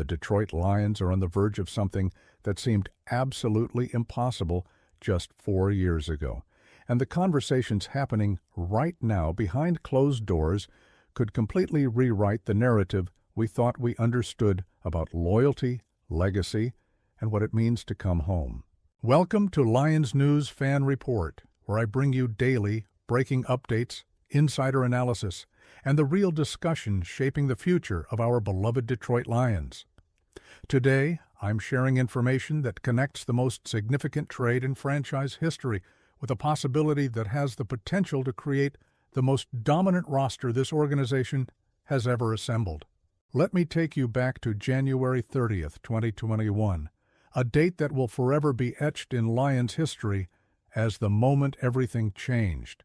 The Detroit Lions are on the verge of something that seemed absolutely impossible just 4 years ago. And the conversations happening right now behind closed doors could completely rewrite the narrative we thought we understood about loyalty, legacy, and what it means to come home. Welcome to Lions News Fan Report, where I bring you daily breaking updates, insider analysis, and the real discussion shaping the future of our beloved Detroit Lions. Today, I'm sharing information that connects the most significant trade in franchise history with a possibility that has the potential to create the most dominant roster this organization has ever assembled. Let me take you back to January 30th, 2021, a date that will forever be etched in Lions history as the moment everything changed.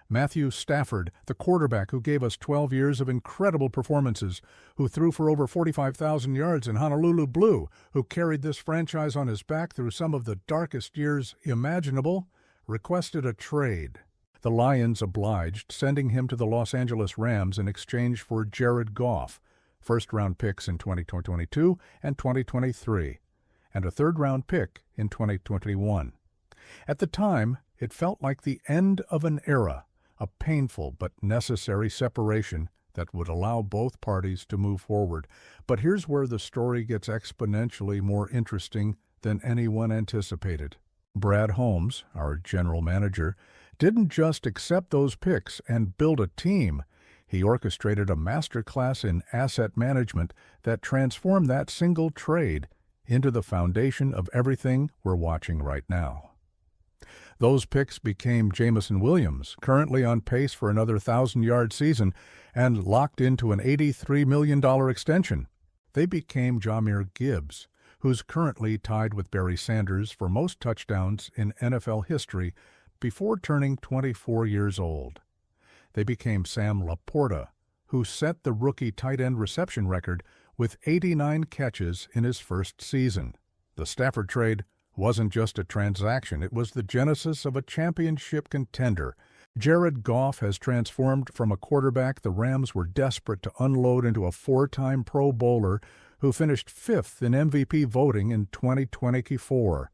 Matthew Stafford, the quarterback who gave us 12 years of incredible performances, who threw for over 45,000 yards in Honolulu Blue, who carried this franchise on his back through some of the darkest years imaginable, requested a trade. The Lions obliged, sending him to the Los Angeles Rams in exchange for Jared Goff, first-round picks in 2022 and 2023, and a third-round pick in 2021. At the time, it felt like the end of an era, a painful but necessary separation that would allow both parties to move forward. But here's where the story gets exponentially more interesting than anyone anticipated. Brad Holmes, our general manager, didn't just accept those picks and build a team. He orchestrated a masterclass in asset management that transformed that single trade into the foundation of everything we're watching right now. Those picks became Jameson Williams, currently on pace for another 1,000-yard season and locked into an $83 million extension. They became Jahmyr Gibbs, who's currently tied with Barry Sanders for most touchdowns in NFL history before turning 24 years old. They became Sam Laporta, who set the rookie tight end reception record with 89 catches in his first season. The Stafford trade wasn't just a transaction, it was the genesis of a championship contender. Jared Goff has transformed from a quarterback the Rams were desperate to unload into a 4-time Pro Bowler who finished 5th in MVP voting in 2024.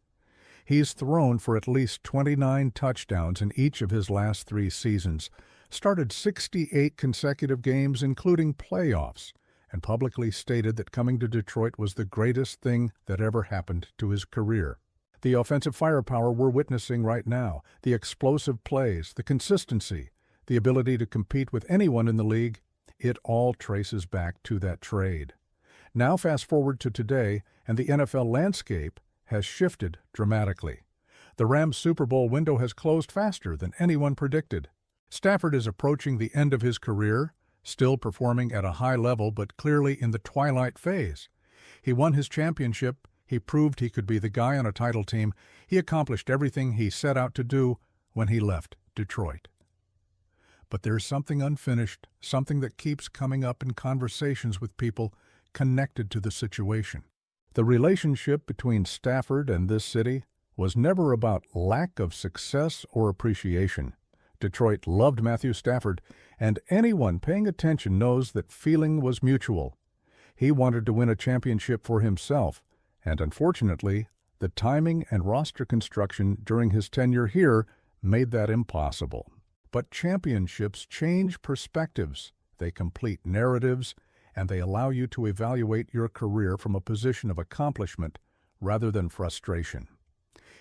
He's thrown for at least 29 touchdowns in each of his last 3 seasons, started 68 consecutive games including playoffs, and publicly stated that coming to Detroit was the greatest thing that ever happened to his career. The offensive firepower we're witnessing right now, the explosive plays, the consistency, the ability to compete with anyone in the league, it all traces back to that trade. Now fast forward to today, and the NFL landscape has shifted dramatically. The Rams' Super Bowl window has closed faster than anyone predicted. Stafford is approaching the end of his career, still performing at a high level but clearly in the twilight phase. He won his championship. He proved he could be the guy on a title team. He accomplished everything he set out to do when he left Detroit. But there's something unfinished, something that keeps coming up in conversations with people connected to the situation. The relationship between Stafford and this city was never about lack of success or appreciation. Detroit loved Matthew Stafford, and anyone paying attention knows that feeling was mutual. He wanted to win a championship for himself, and unfortunately, the timing and roster construction during his tenure here made that impossible. But championships change perspectives, they complete narratives, and they allow you to evaluate your career from a position of accomplishment rather than frustration.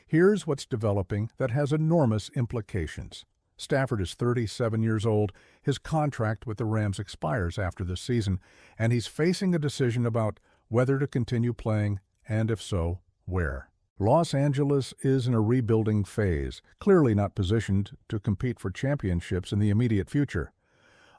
Here's what's developing that has enormous implications. Stafford is 37 years old, his contract with the Rams expires after this season, and he's facing a decision about whether to continue playing, and if so, where. Los Angeles is in a rebuilding phase, clearly not positioned to compete for championships in the immediate future.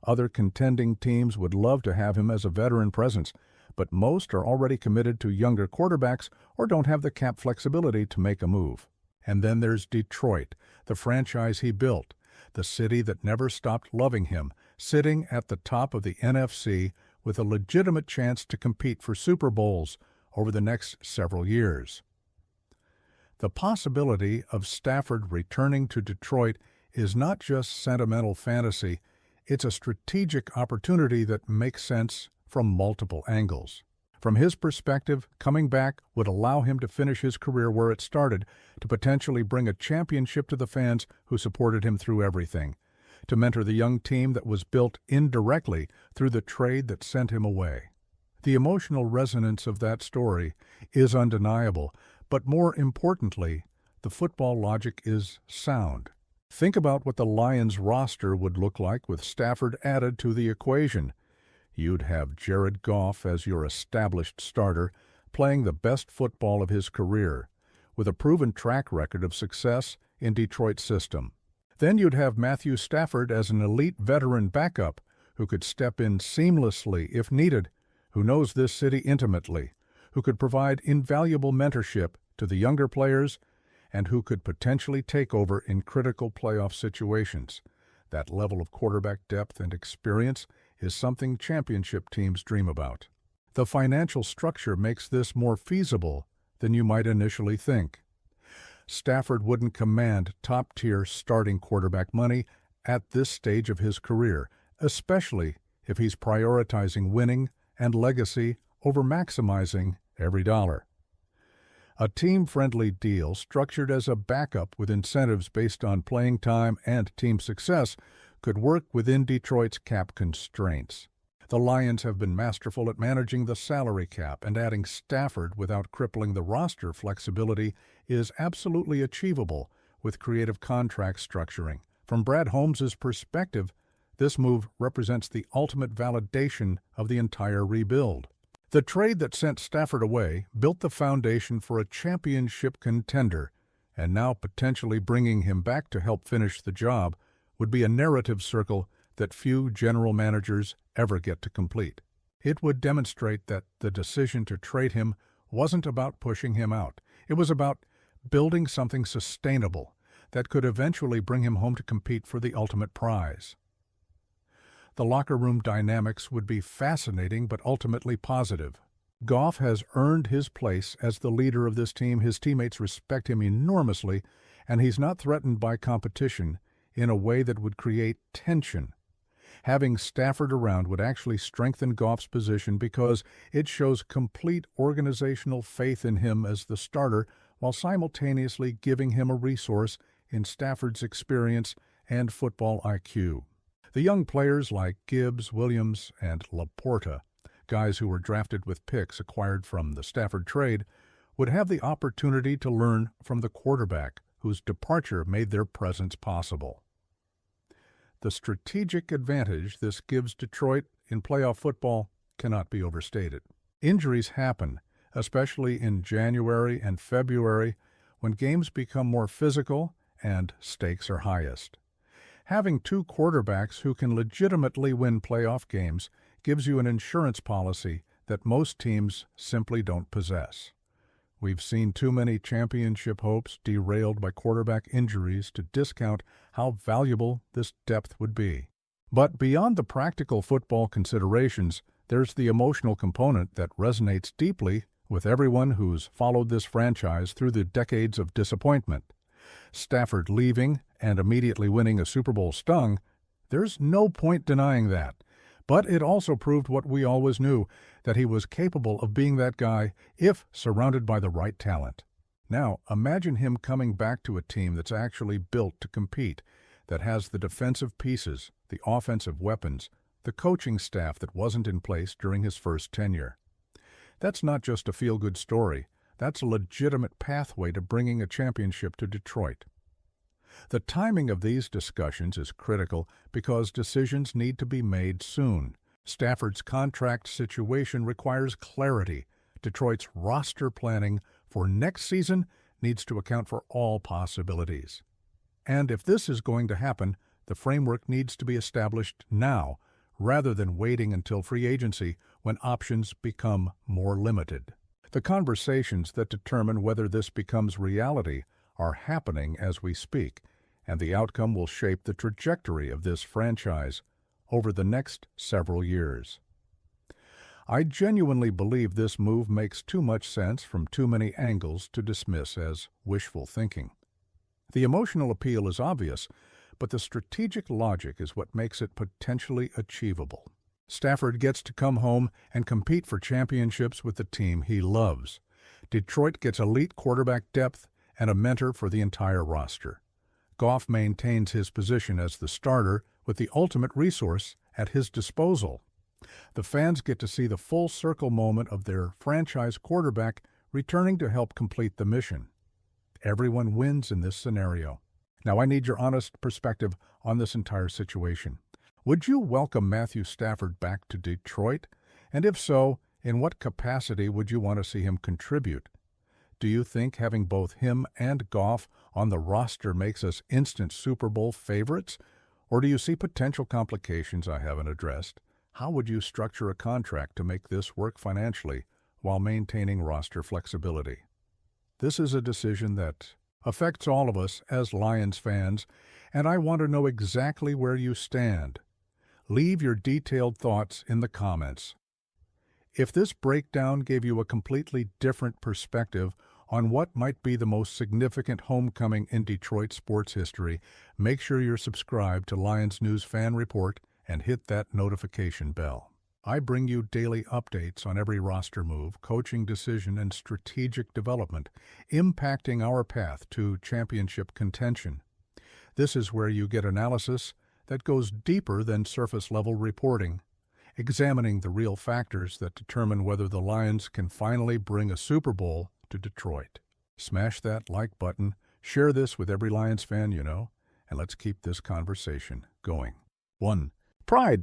Other contending teams would love to have him as a veteran presence, but most are already committed to younger quarterbacks or don't have the cap flexibility to make a move. And then there's Detroit, the franchise he built, the city that never stopped loving him, sitting at the top of the NFC with a legitimate chance to compete for Super Bowls over the next several years. The possibility of Stafford returning to Detroit is not just sentimental fantasy, it's a strategic opportunity that makes sense from multiple angles. From his perspective, coming back would allow him to finish his career where it started, to potentially bring a championship to the fans who supported him through everything, to mentor the young team that was built indirectly through the trade that sent him away. The emotional resonance of that story is undeniable, but more importantly, the football logic is sound. Think about what the Lions roster would look like with Stafford added to the equation. You'd have Jared Goff as your established starter, playing the best football of his career, with a proven track record of success in Detroit's system. Then you'd have Matthew Stafford as an elite veteran backup who could step in seamlessly if needed, who knows this city intimately, who could provide invaluable mentorship to the younger players, and who could potentially take over in critical playoff situations. That level of quarterback depth and experience is something championship teams dream about. The financial structure makes this more feasible than you might initially think. Stafford wouldn't command top-tier starting quarterback money at this stage of his career, especially if he's prioritizing winning and legacy over maximizing every dollar. A team-friendly deal structured as a backup with incentives based on playing time and team success could work within Detroit's cap constraints. The Lions have been masterful at managing the salary cap, and adding Stafford without crippling the roster flexibility is absolutely achievable with creative contract structuring. From Brad Holmes' perspective, this move represents the ultimate validation of the entire rebuild. The trade that sent Stafford away built the foundation for a championship contender, and now potentially bringing him back to help finish the job would be a narrative circle that few general managers ever get to complete. It would demonstrate that the decision to trade him wasn't about pushing him out. It was about building something sustainable that could eventually bring him home to compete for the ultimate prize. The locker room dynamics would be fascinating but ultimately positive. Goff has earned his place as the leader of this team. His teammates respect him enormously, and he's not threatened by competition in a way that would create tension. Having Stafford around would actually strengthen Goff's position because it shows complete organizational faith in him as the starter, while simultaneously giving him a resource in Stafford's experience and football IQ. The young players like Gibbs, Williams, and Laporta, guys who were drafted with picks acquired from the Stafford trade, would have the opportunity to learn from the quarterback whose departure made their presence possible. The strategic advantage this gives Detroit in playoff football cannot be overstated. Injuries happen, especially in January and February, when games become more physical and stakes are highest. Having two quarterbacks who can legitimately win playoff games gives you an insurance policy that most teams simply don't possess. We've seen too many championship hopes derailed by quarterback injuries to discount how valuable this depth would be. But beyond the practical football considerations, there's the emotional component that resonates deeply with everyone who's followed this franchise through the decades of disappointment. Stafford leaving and immediately winning a Super Bowl stung, there's no point denying that. But it also proved what we always knew, that he was capable of being that guy if surrounded by the right talent. Now, imagine him coming back to a team that's actually built to compete, that has the defensive pieces, the offensive weapons, the coaching staff that wasn't in place during his first tenure. That's not just a feel-good story. That's a legitimate pathway to bringing a championship to Detroit. The timing of these discussions is critical because decisions need to be made soon. Stafford's contract situation requires clarity. Detroit's roster planning for next season needs to account for all possibilities. And if this is going to happen, the framework needs to be established now, rather than waiting until free agency when options become more limited. The conversations that determine whether this becomes reality are happening as we speak, and the outcome will shape the trajectory of this franchise over the next several years. I genuinely believe this move makes too much sense from too many angles to dismiss as wishful thinking. The emotional appeal is obvious, but the strategic logic is what makes it potentially achievable. Stafford gets to come home and compete for championships with the team he loves. Detroit gets elite quarterback depth and a mentor for the entire roster. Goff maintains his position as the starter with the ultimate resource at his disposal. The fans get to see the full circle moment of their franchise quarterback returning to help complete the mission. Everyone wins in this scenario. Now I need your honest perspective on this entire situation. Would you welcome Matthew Stafford back to Detroit? And if so, in what capacity would you want to see him contribute? Do you think having both him and Goff on the roster makes us instant Super Bowl favorites? Or do you see potential complications I haven't addressed? How would you structure a contract to make this work financially while maintaining roster flexibility? This is a decision that affects all of us as Lions fans, and I want to know exactly where you stand. Leave your detailed thoughts in the comments. If this breakdown gave you a completely different perspective on what might be the most significant homecoming in Detroit sports history, make sure you're subscribed to Lions News Fan Report and hit that notification bell. I bring you daily updates on every roster move, coaching decision, and strategic development impacting our path to championship contention. This is where you get analysis that goes deeper than surface-level reporting, examining the real factors that determine whether the Lions can finally bring a Super Bowl to Detroit. Smash that like button, share this with every Lions fan you know, and let's keep this conversation going. 1. Pride.